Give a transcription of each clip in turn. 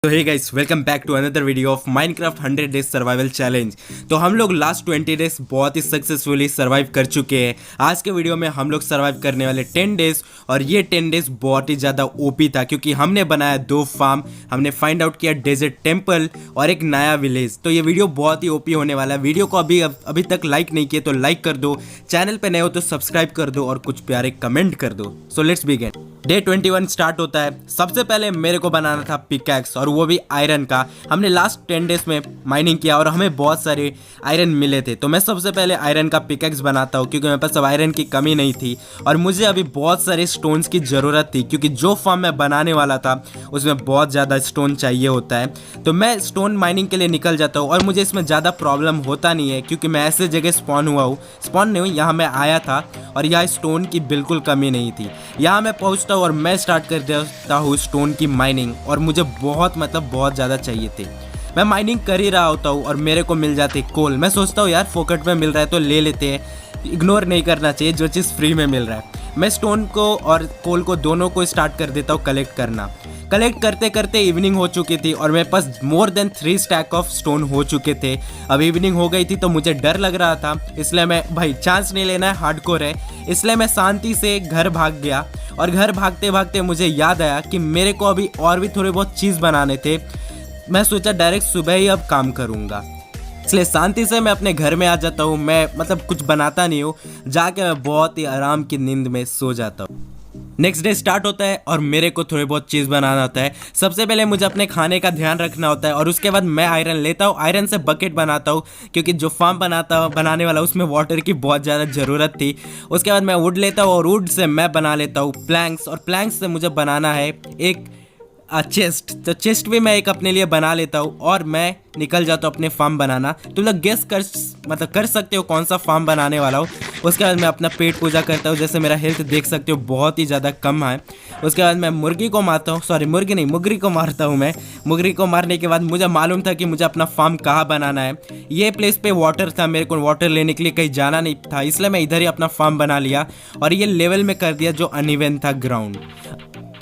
तो hey guys, welcome back to another video of Minecraft 100 days survival challenge. तो हम लोग लास्ट 20 डेज बहुत ही सक्सेसफुली सर्वाइव कर चुके हैं। आज के वीडियो में हम लोग सर्वाइव करने वाले 10 डेज, और ये 10 डेज बहुत ही ज़्यादा ओपी था क्योंकि हमने बनाया 2 फार्म, हमने फाइंड आउट किया डेजर्ट टेम्पल और एक नया विलेज। तो ये वीडियो बहुत ही ओपी होने वाला है। वीडियो को अभी तक लाइक नहीं किए तो लाइक कर दो, चैनल पे नए हो तो सब्सक्राइब कर दो और कुछ प्यारे कमेंट कर दो। So let's begin. Day 21 start होता है। सबसे पहले मेरे को बनाना था पिकैक्स, और वो भी आयरन का। हमने लास्ट 10 डेज में माइनिंग किया और हमें बहुत सारे आयरन मिले थे, तो मैं सबसे पहले आयरन का पिकैक्स बनाता हूँ क्योंकि मेरे पास अब आयरन की कमी नहीं थी और मुझे अभी बहुत सारे स्टोन्स की ज़रूरत थी क्योंकि जो फार्म मैं बनाने वाला था उसमें बहुत ज़्यादा स्टोन चाहिए होता है। तो मैं स्टोन माइनिंग के लिए निकल जाता हूँ और मुझे इसमें ज़्यादा प्रॉब्लम होता नहीं है क्योंकि मैं ऐसे जगह स्पॉन नहीं हुई, यहाँ मैं आया था और यहाँ स्टोन की बिल्कुल कमी नहीं थी। यहाँ मैं पहुँचता हूँ और मैं स्टार्ट कर देता हूँ स्टोन की माइनिंग, और मुझे बहुत ज़्यादा चाहिए थे। मैं माइनिंग कर ही रहा होता हूँ और मेरे को मिल जाते कोल। मैं सोचता हूँ यार फोकट में मिल रहा है तो ले लेते हैं, इग्नोर नहीं करना चाहिए जो चीज़ फ्री में मिल रहा है। मैं स्टोन को और कोल को दोनों को स्टार्ट कर देता हूँ कलेक्ट करना। कलेक्ट करते करते इवनिंग हो चुकी थी और मेरे पास more than 3 stack of stone हो चुके थे। अब इवनिंग हो गई थी तो मुझे डर लग रहा था, इसलिए मैं भाई चांस नहीं लेना है, हार्डकोर है, इसलिए मैं शांति से घर भाग गया। और घर भागते भागते मुझे याद आया कि मेरे को अभी और भी थोड़े बहुत चीज़ बनाने थे। मैं सोचा डायरेक्ट सुबह ही अब काम करूँगा, इसलिए शांति से मैं अपने घर में आ जाता हूँ। मैं कुछ बनाता नहीं हूँ, जाके मैं बहुत ही आराम की नींद में सो जाता हूँ। नेक्स्ट डे स्टार्ट होता है और मेरे को थोड़े बहुत चीज़ बनाना होता है। सबसे पहले मुझे अपने खाने का ध्यान रखना होता है और उसके बाद मैं आयरन लेता हूँ। आयरन से बकेट बनाता हूँ क्योंकि जो फार्म बनाने वाला उसमें वाटर की बहुत ज़्यादा ज़रूरत थी। उसके बाद मैं वुड लेता हूँ और वुड से मैं बना लेता हूँ प्लैंक्स, और प्लैंक्स से मुझे बनाना है एक चेस्ट। तो चेस्ट भी मैं एक अपने लिए बना लेता हूँ और मैं निकल जाता हूँ अपने फार्म बनाना। तुम लोग गेस कर सकते हो कौन सा फार्म बनाने वाला हूँ। उसके बाद मैं अपना पेट पूजा करता हूँ, जैसे मेरा हेल्थ देख सकते हो बहुत ही ज़्यादा कम है। उसके बाद मैं मुर्गी को मारता हूँ, सॉरी मुर्गी नहीं, मुगरी को मारता हूँ मैं। मुगरी को मारने के बाद मुझे मालूम था कि मुझे अपना फार्म कहाँ बनाना है। ये प्लेस पे वाटर था, मेरे को वाटर लेने के लिए कहीं जाना नहीं था, इसलिए मैं इधर ही अपना फार्म बना लिया और ये लेवल में कर दिया जो अनइवन था ग्राउंड।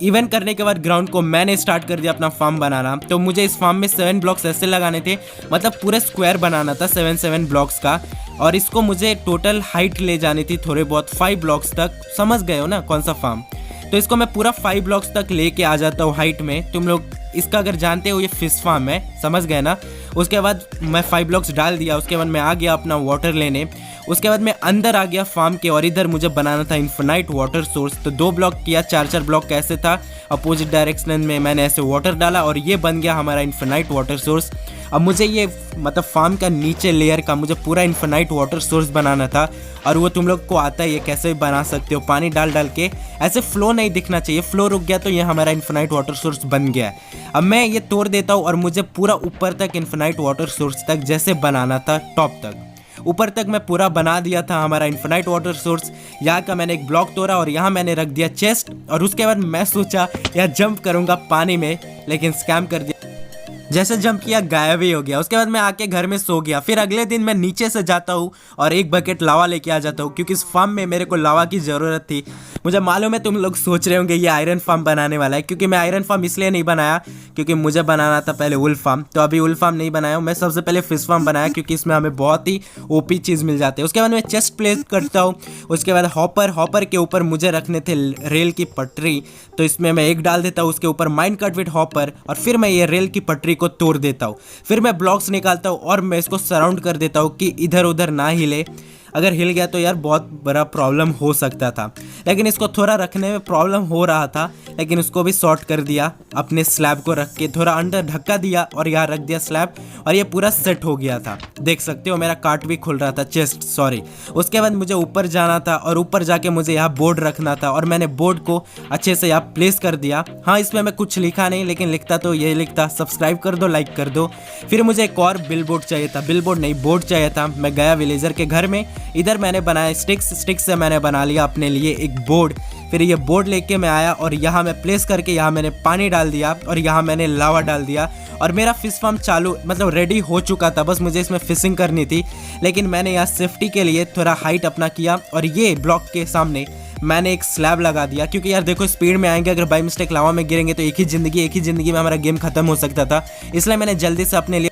इवन करने के बाद ग्राउंड को मैंने स्टार्ट कर दिया अपना फार्म बनाना। तो मुझे इस फार्म में 7 ब्लॉक्स ऐसे लगाने थे, पूरे स्क्वायर बनाना था 7 ब्लॉक्स का, और इसको मुझे टोटल हाइट ले जानी थी थोड़े बहुत 5 ब्लॉक्स तक। समझ गए हो ना कौन सा फार्म? तो इसको मैं पूरा 5 ब्लॉक्स तक लेके आ जाता हूँ हाइट में। तुम लोग इसका अगर जानते हो ये फिश फार्म है, समझ गए ना? उसके बाद मैं 5 ब्लॉक्स डाल दिया। उसके बाद मैं आ गया अपना वाटर लेने। उसके बाद मैं अंदर आ गया फार्म के, और इधर मुझे बनाना था इन्फिनाइट वाटर सोर्स। तो 2 ब्लॉक किया, 4 ब्लॉक कैसे था अपोजिट डायरेक्शन में मैंने ऐसे वाटर डाला और ये बन गया हमारा इन्फिनाइट वाटर सोर्स। अब मुझे ये फार्म का नीचे लेयर का मुझे पूरा इन्फिनाइट वाटर सोर्स बनाना था, और वो तुम लोग को आता है ये कैसे भी बना सकते हो। पानी डाल के ऐसे फ्लो नहीं दिखना चाहिए, फ्लो रुक गया तो ये हमारा इन्फिनाइट वाटर सोर्स बन गया है। अब मैं ये तोड़ देता हूँ और मुझे पूरा ऊपर तक इन्फिनाइट वाटर सोर्स तक जैसे बनाना था, टॉप तक ऊपर तक मैं पूरा बना दिया था हमारा इन्फिनाइट वाटर सोर्स। यहाँ का मैंने एक ब्लॉक तोड़ा और यहाँ मैंने रख दिया चेस्ट, और उसके बाद मैं सोचा यहाँ जंप करूँगा पानी में, लेकिन स्कैम कर दिया। जैसे जंप किया गायब ही हो गया। उसके बाद मैं आके घर में सो गया। फिर अगले दिन मैं नीचे से जाता हूँ और एक बकेट लावा लेके आ जाता हूँ क्योंकि इस फार्म में मेरे को लावा की ज़रूरत थी। मुझे मालूम है तुम लोग सोच रहे होंगे ये आयरन फार्म बनाने वाला है, क्योंकि मैं आयरन फार्म इसलिए नहीं बनाया क्योंकि मुझे बनाना था पहले वुल फार्म। तो अभी वुल फार्म नहीं बनाया हूँ, मैं सबसे पहले फिश फार्म बनाया क्योंकि इसमें हमें बहुत ही ओपी चीज़ मिल जाती है। उसके बाद मैं चेस्ट प्लेस करता हूँ। उसके बाद हॉपर के ऊपर मुझे रखने थे रेल की पटरी, तो इसमें मैं एक डाल देता हूँ उसके ऊपर माइनकार्ट विद हॉपर, और फिर मैं ये रेल की पटरी को तोड़ देता हूँ। फिर मैं ब्लॉक्स निकालता हूँ और मैं इसको सराउंड कर देता हूँ कि इधर उधर ना हिले। अगर हिल गया तो यार बहुत बड़ा प्रॉब्लम हो सकता था, लेकिन इसको थोड़ा रखने में प्रॉब्लम हो रहा था, लेकिन उसको भी सॉर्ट कर दिया। अपने स्लैब को रख के थोड़ा अंदर ढक्का दिया और यहाँ रख दिया स्लैब, और ये पूरा सेट हो गया था। देख सकते हो मेरा कार्ट भी खुल रहा था, चेस्ट सॉरी। उसके बाद मुझे ऊपर जाना था और ऊपर जाके मुझे यहाँ बोर्ड रखना था, और मैंने बोर्ड को अच्छे से यहाँ प्लेस कर दिया। हाँ, इसमें मैं कुछ लिखा नहीं, लेकिन लिखता तो ये लिखता सब्सक्राइब कर दो, लाइक कर दो। फिर मुझे एक और बिलबोर्ड चाहिए था, बिलबोर्ड नहीं बोर्ड चाहिए था। मैं गया विलेजर के घर में, इधर मैंने बनाया स्टिक्स से मैंने बना लिया अपने लिए एक बोर्ड। फिर ये बोर्ड लेके मैं आया और यहाँ मैं प्लेस करके यहाँ मैंने पानी डाल दिया और यहाँ मैंने लावा डाल दिया, और मेरा फिश फार्म चालू रेडी हो चुका था। बस मुझे इसमें फिशिंग करनी थी, लेकिन मैंने यहाँ सेफ्टी के लिए थोड़ा हाइट अपना किया, और ये ब्लॉक के सामने मैंने एक स्लैब लगा दिया, क्योंकि यार देखो स्पीड में आएंगे, अगर बाई मिस्टेक लावा में गिरेंगे तो एक ही ज़िंदगी में हमारा गेम खत्म हो सकता था। इसलिए मैंने जल्दी से अपने लिए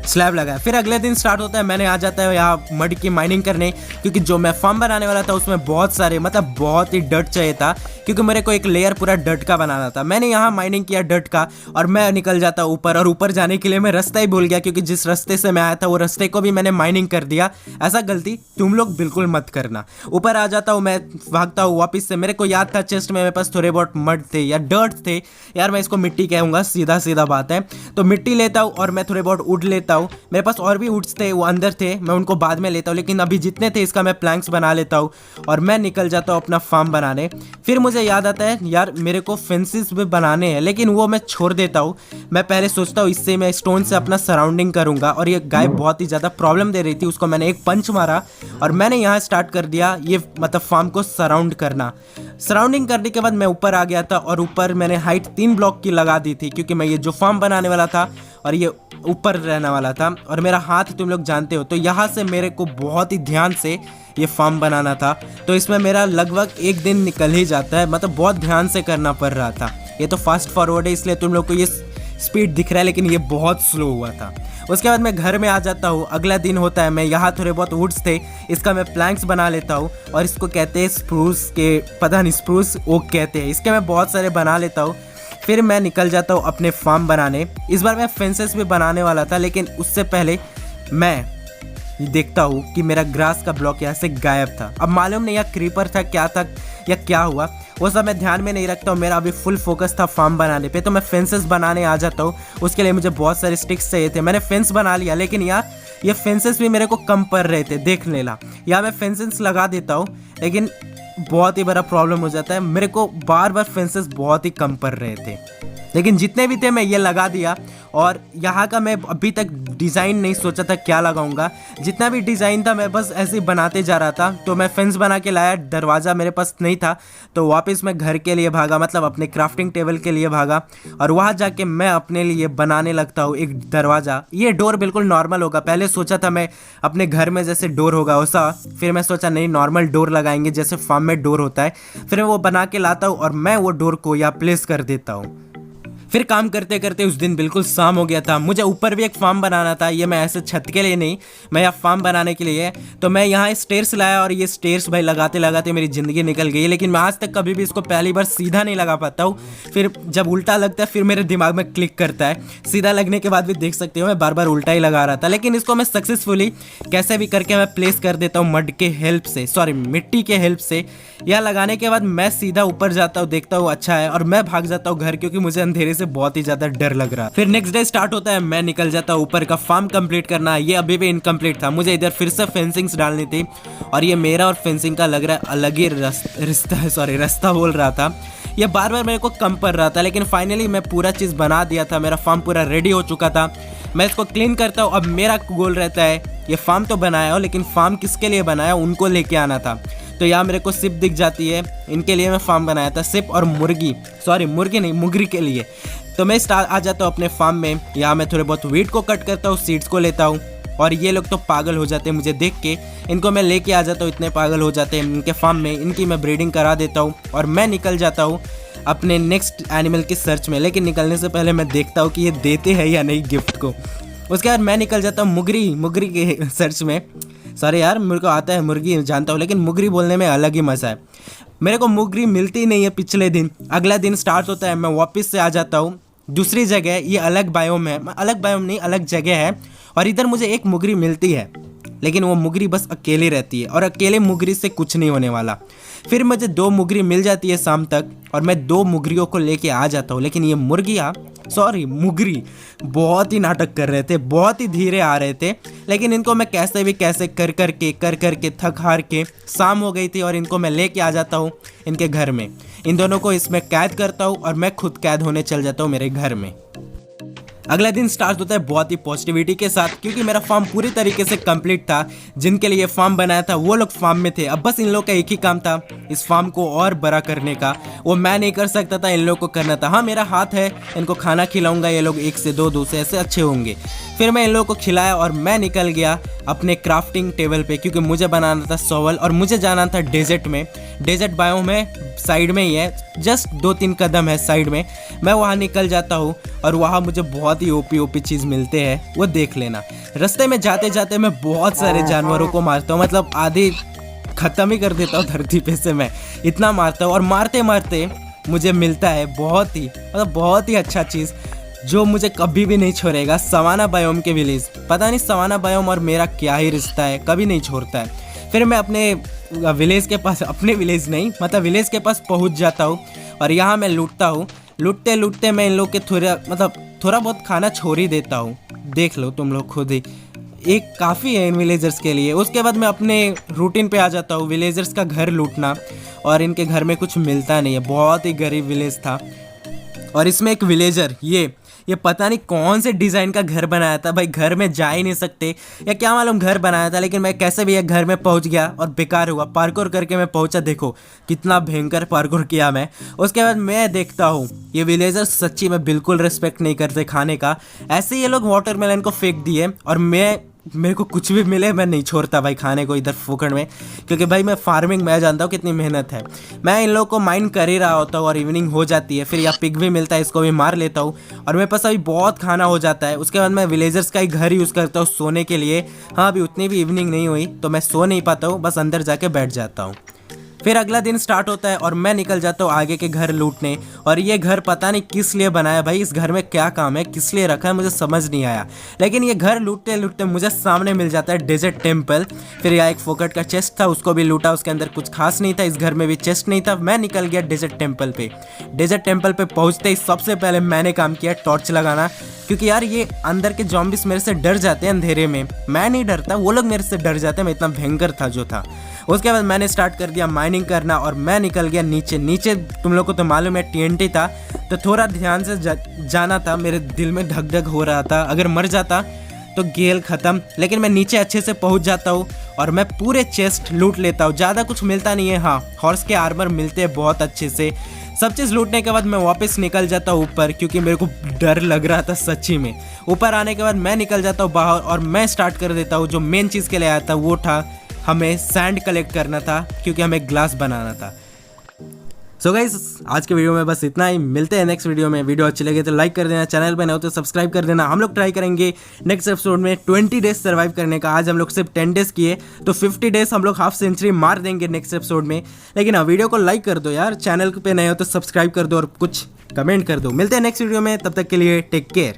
स्लैब लगाया। फिर अगले दिन स्टार्ट होता है, मैंने आ जाता है यहाँ मड की माइनिंग करने, क्योंकि जो मैं फार्म बनाने वाला था उसमें बहुत सारे मतलब बहुत ही डट चाहिए था, क्योंकि मेरे को एक लेयर पूरा डट का बनाना था। मैंने यहाँ माइनिंग किया डट का और मैं निकल जाता ऊपर, और ऊपर जाने के लिए मैं रास्ता ही भूल गया, क्योंकि जिस रास्ते से मैं आया था वो रास्ते को भी मैंने माइनिंग कर दिया। ऐसा गलती तुम लोग बिल्कुल मत करना। ऊपर आ जाता हूँ मैं, भागता हूँ वापस से। मेरे को याद था चेस्ट में मेरे पास थोड़े बहुत मड थे या डर्ट थे, यार मैं इसको मिट्टी कहूँगा, सीधा सीधा बात है। तो मिट्टी लेता हूँ और मैं थोड़े बहुत वुड लेता हूँ। मेरे पास और भी वुड्स थे, वो अंदर थे, मैं उनको बाद में लेता हूँ, लेकिन अभी जितने थे इसका मैं प्लैंक्स बना लेता हूँ और मैं निकल जाता हूँ अपना फार्म बनाने। फिर मुझे याद आता है यार मेरे को फेंसेस भी बनाने हैं, लेकिन वो मैं छोड़ देता हूँ। मैं पहले सोचता हूँ इससे मैं स्टोन से अपना सराउंडिंग करूँगा, और ये गाय बहुत ही ज़्यादा प्रॉब्लम दे रही थी, उसको मैंने एक पंच मारा और मैंने यहाँ स्टार्ट कर दिया ये मतलब फार्म को सराउंड करना। सराउंडिंग करने के बाद मैं ऊपर आ गया था, और ऊपर मैंने हाइट 3 ब्लॉक की लगा दी थी, क्योंकि मैं ये जो फार्म बनाने वाला था और ये ऊपर रहने वाला था, और मेरा हाथ तुम लोग जानते हो। तो यहाँ से मेरे को बहुत ही ध्यान से ये फार्म बनाना था, तो इसमें मेरा लगभग एक दिन निकल ही जाता है, मतलब बहुत ध्यान से करना पड़ रहा था। ये तो फास्ट फॉरवर्ड है इसलिए तुम लोग को ये स्पीड दिख रहा है, लेकिन ये बहुत स्लो हुआ था। उसके बाद मैं घर में आ जाता हूँ, अगला दिन होता है। मैं यहाँ थोड़े बहुत वुड्स थे, इसका मैं प्लैंक्स बना लेता हूँ, और इसको कहते हैं स्प्रूस के, पता नहीं स्प्रूस ओक कहते हैं, इसके मैं बहुत सारे बना लेता हूँ। फिर मैं निकल जाता हूँ अपने फार्म बनाने। इस बार मैं फेंसेस भी बनाने वाला था, लेकिन उससे पहले मैं देखता हूँ कि मेरा ग्रास का ब्लॉक यहाँ से गायब था। अब मालूम नहीं या क्रीपर था या क्या हुआ, वो सब मैं ध्यान में नहीं रखता हूँ। मेरा अभी फुल फोकस था फार्म बनाने पे, तो मैं फेंसेस बनाने आ जाता हूँ। उसके लिए मुझे बहुत सारे स्टिक्स चाहिए थे, मैंने फेंस बना लिया, लेकिन यार ये फेंसेस भी मेरे को कम पड़ रहे थे। देख लेना, या मैं फेंसेस लगा देता हूँ, लेकिन बहुत ही बड़ा प्रॉब्लम हो जाता है, मेरे को बार बार फेंसेस बहुत ही कम पड़ रहे थे। लेकिन जितने भी थे मैं ये लगा दिया, और यहाँ का मैं अभी तक डिज़ाइन नहीं सोचा था क्या लगाऊंगा। जितना भी डिज़ाइन था मैं बस ऐसे ही बनाते जा रहा था। तो मैं फेंस बना के लाया, दरवाज़ा मेरे पास नहीं था, तो वापस मैं घर के लिए भागा, मतलब अपने क्राफ्टिंग टेबल के लिए भागा, और वहाँ जाके मैं अपने लिए बनाने लगता हूँ एक दरवाज़ा। ये डोर बिल्कुल नॉर्मल होगा, पहले सोचा था मैं अपने घर में जैसे डोर होगा वैसा, फिर मैं सोचा नहीं नॉर्मल डोर लगाएंगे जैसे फार्म में डोर होता है। फिर मैं वो बना के लाता हूँ और मैं वो डोर को यहाँ प्लेस कर देता हूँ। फिर काम करते करते उस दिन बिल्कुल शाम हो गया था। मुझे ऊपर भी एक फार्म बनाना था, ये मैं ऐसे छत के लिए नहीं, मैं यहाँ फार्म बनाने के लिए। तो मैं यहाँ स्टेयर्स लाया, और ये स्टेयर्स भाई लगाते लगाते मेरी ज़िंदगी निकल गई, लेकिन मैं आज तक कभी भी इसको पहली बार सीधा नहीं लगा पाता हूँ। फिर जब उल्टा लगता है फिर मेरे दिमाग में क्लिक करता है। सीधा लगने के बाद भी देख सकते हो मैं बार बार उल्टा ही लगा रहा था, लेकिन इसको मैं सक्सेसफुली कैसे भी करके मैं प्लेस कर देता हूँ मड के हेल्प से, सॉरी मिट्टी के हेल्प से। यह लगाने के बाद मैं सीधा ऊपर जाता हूँ, देखता हूँ अच्छा है, और मैं भाग जाता हूँ घर, क्योंकि मुझे अंधेरे से बहुत ही ज्यादा डर लग रहा। फिर नेक्स्ट डे स्टार्ट होता है, मैं निकल जाता हूँ ऊपर का फार्म कंप्लीट करना। ये अभी भी इनकम्प्लीट था, मुझे इधर फिर से फेंसिंग्स डालनी थी, और ये मेरा और फेंसिंग का लग रहा है अलग ही रास्ता बोल रहा था। ये बार बार मेरे को कम पड़ रहा था, लेकिन फाइनली मैं पूरा चीज़ बना दिया था, मेरा फार्म पूरा रेडी हो चुका था। मैं इसको क्लीन करता हूँ। अब मेरा गोल रहता है ये फार्म तो बनाया हो, लेकिन फार्म किसके लिए बनाया उनको लेके आना था। तो यहाँ मेरे को सिप दिख जाती है, इनके लिए मैं फार्म बनाया था, सिप और मुर्गी नहीं मुगरी के लिए। तो मैं आ जाता हूँ अपने फार्म में। यहाँ मैं थोड़े बहुत वीट को कट करता हूँ, सीड्स को लेता हूँ, और ये लोग तो पागल हो जाते हैं मुझे देख के। इनको मैं लेके आ जाता हूँ, इतने पागल हो जाते हैं इनके फार्म में। इनकी मैं ब्रीडिंग करा देता हूँ, और मैं निकल जाता हूँ अपने नेक्स्ट एनिमल की सर्च में। लेकिन निकलने से पहले मैं देखता हूँ कि ये देते हैं या नहीं गिफ्ट को। उसके बाद मैं निकल जाता हूँ मुगरी के सर्च में। सॉरी यार, मेरे को आता है मुर्गी जानता हूँ, लेकिन मुगरी बोलने में अलग ही मज़ा है। मेरे को मुगरी मिलती नहीं है पिछले दिन। अगला दिन स्टार्ट होता है, मैं वापस से आ जाता हूँ दूसरी जगह। ये अलग बायोम है, अलग बायोम नहीं अलग जगह है, और इधर मुझे एक मुगरी मिलती है, लेकिन वो मुगरी बस अकेले रहती है, और अकेले मुगरी से कुछ नहीं होने वाला। फिर मुझे 2 मुगरी मिल जाती है शाम तक, और मैं 2 मुगरियों को लेके आ जाता हूँ। लेकिन ये मुगरी बहुत ही नाटक कर रहे थे, बहुत ही धीरे आ रहे थे। लेकिन इनको मैं कैसे कर करके थक हार के शाम हो गई थी, और इनको मैं लेके आ जाता हूँ इनके घर में। इन दोनों को इसमें कैद करता हूँ, और मैं खुद कैद होने चल जाता हूँ मेरे घर में। अगला दिन स्टार्ट होता है बहुत ही पॉजिटिविटी के साथ, क्योंकि मेरा फार्म पूरी तरीके से कंप्लीट था। जिनके लिए फार्म बनाया था वो लोग फार्म में थे। अब बस इन लोग का एक ही काम था, इस फार्म को और बड़ा करने का। वो मैं नहीं कर सकता था, इन लोग को करना था। हाँ, मेरा हाथ है, इनको खाना खिलाऊंगा, ये लोग 1 से 2 से ऐसे अच्छे होंगे। फिर मैं इन लोगों को खिलाया और मैं निकल गया अपने क्राफ्टिंग टेबल पे, क्योंकि मुझे बनाना था शॉवल और मुझे जाना था डेजर्ट में। डेजर्ट बायोम है, साइड में ही है, जस्ट 2-3 कदम है साइड में। मैं वहाँ निकल जाता हूँ और वहाँ मुझे बहुत ही ओपी चीज़ मिलते हैं, वो देख लेना। रास्ते में जाते जाते मैं बहुत सारे जानवरों को मारता हूँ, मतलब आधे ख़त्म ही कर देता हूँ धरती पे से। मैं इतना मारता हूँ और मारते मारते मुझे मिलता है बहुत ही अच्छा चीज़ जो मुझे कभी भी नहीं छोड़ेगा, सवाना बायोम के विलेज। पता नहीं सवाना बायोम और मेरा क्या ही रिश्ता है, कभी नहीं छोड़ता है। फिर मैं अपने विलेज के पास, अपने विलेज नहीं मतलब विलेज के पास पहुंच जाता हूं और यहाँ मैं लूटता हूँ। लूटते लूटते मैं इन लोग के थोड़ा बहुत खाना छोड़ ही देता हूँ। देख लो तुम लोग खुद ही, एक काफ़ी है इन विलेजर्स के लिए। उसके बाद मैं अपने रूटीन पे आ जाता हूँ, विलेजर्स का घर लूटना। और इनके घर में कुछ मिलता नहीं है, बहुत ही गरीब विलेज था। और इसमें एक विलेजर ये पता नहीं कौन से डिज़ाइन का घर बनाया था भाई, घर में जा ही नहीं सकते या क्या मालूम घर बनाया था, लेकिन मैं कैसे भी एक घर में पहुंच गया और बेकार हुआ। पार्कोर करके मैं पहुंचा, देखो कितना भयंकर पार्कोर किया मैं। उसके बाद मैं देखता हूँ ये विलेजर्स सच्ची में बिल्कुल रिस्पेक्ट नहीं करते खाने का। ऐसे ये लोग वाटरमेलन को फेंक दिए और मेरे को कुछ भी मिले मैं नहीं छोड़ता भाई खाने को इधर फुकड़ में, क्योंकि भाई मैं फार्मिंग मैं जानता हूँ कितनी मेहनत है। मैं इन लोगों को माइंड कर ही रहा होता हूँ और इवनिंग हो जाती है। फिर यहाँ पिग भी मिलता है, इसको भी मार लेता हूँ और मेरे पास अभी बहुत खाना हो जाता है। उसके बाद मैं विलेजर्स का ही घर यूज़ करता हूँ सोने के लिए। हाँ, अभी उतनी भी इवनिंग नहीं हुई तो मैं सो नहीं पाता हूँ, बस अंदर जाके बैठ जाता हूँ। फिर अगला दिन स्टार्ट होता है और मैं निकल जाता हूँ आगे के घर लूटने। और ये घर पता नहीं किस लिए बनाया भाई, इस घर में क्या काम है, किस लिए रखा है, मुझे समझ नहीं आया। लेकिन ये घर लूटते लूटते मुझे सामने मिल जाता है डेजर्ट टेम्पल। फिर यहाँ एक फोकट का चेस्ट था, उसको भी लूटा, उसके अंदर कुछ खास नहीं था। इस घर में भी चेस्ट नहीं था। मैं निकल गया डेजर्ट टेम्पल पे। डेजर्ट टेम्पल पे पहुँचते ही सबसे पहले मैंने काम किया टॉर्च लगाना, क्योंकि यार ये अंदर के जॉम्बिस मेरे से डर जाते हैं अंधेरे में। मैं नहीं डरता, वो लोग मेरे से डर जाते हैं, मैं इतना भयंकर था जो था। उसके बाद मैंने स्टार्ट कर दिया माइनिंग करना और मैं निकल गया नीचे। तुम लोग को तो मालूम है TNT था, तो थोड़ा ध्यान से जाना था। मेरे दिल में धक धक हो रहा था, अगर मर जाता तो गेल ख़त्म। लेकिन मैं नीचे अच्छे से पहुंच जाता हूँ और मैं पूरे चेस्ट लूट लेता हूँ। ज़्यादा कुछ मिलता नहीं है, हाँ हॉर्स के आर्मर मिलते हैं बहुत अच्छे से। सब चीज़ लूटने के बाद मैं वापस निकल जाता हूँ ऊपर, क्योंकि मेरे को डर लग रहा था सच्ची में। ऊपर आने के बाद मैं निकल जाता हूँ बाहर और मैं स्टार्ट कर देता हूँ। जो मेन चीज़ के लिए आया था वो था हमें सैंड कलेक्ट करना था, क्योंकि हमें ग्लास बनाना था। सो गाइस, आज के वीडियो में बस इतना ही। मिलते हैं नेक्स्ट वीडियो में। वीडियो अच्छी लगे तो लाइक कर देना, चैनल पे नए हो तो सब्सक्राइब कर देना। हम लोग ट्राई करेंगे नेक्स्ट एपिसोड में 20 डेज सर्वाइव करने का। आज हम लोग सिर्फ 10 डेज किए, तो 50 डेज हम लोग हाफ सेंचुरी मार देंगे नेक्स्ट एपिसोड में। लेकिन हाँ, वीडियो को लाइक कर दो यार, चैनल पे नए हो तो सब्सक्राइब कर दो और कुछ कमेंट कर दो। मिलते हैं नेक्स्ट वीडियो में, तब तक के लिए टेक केयर।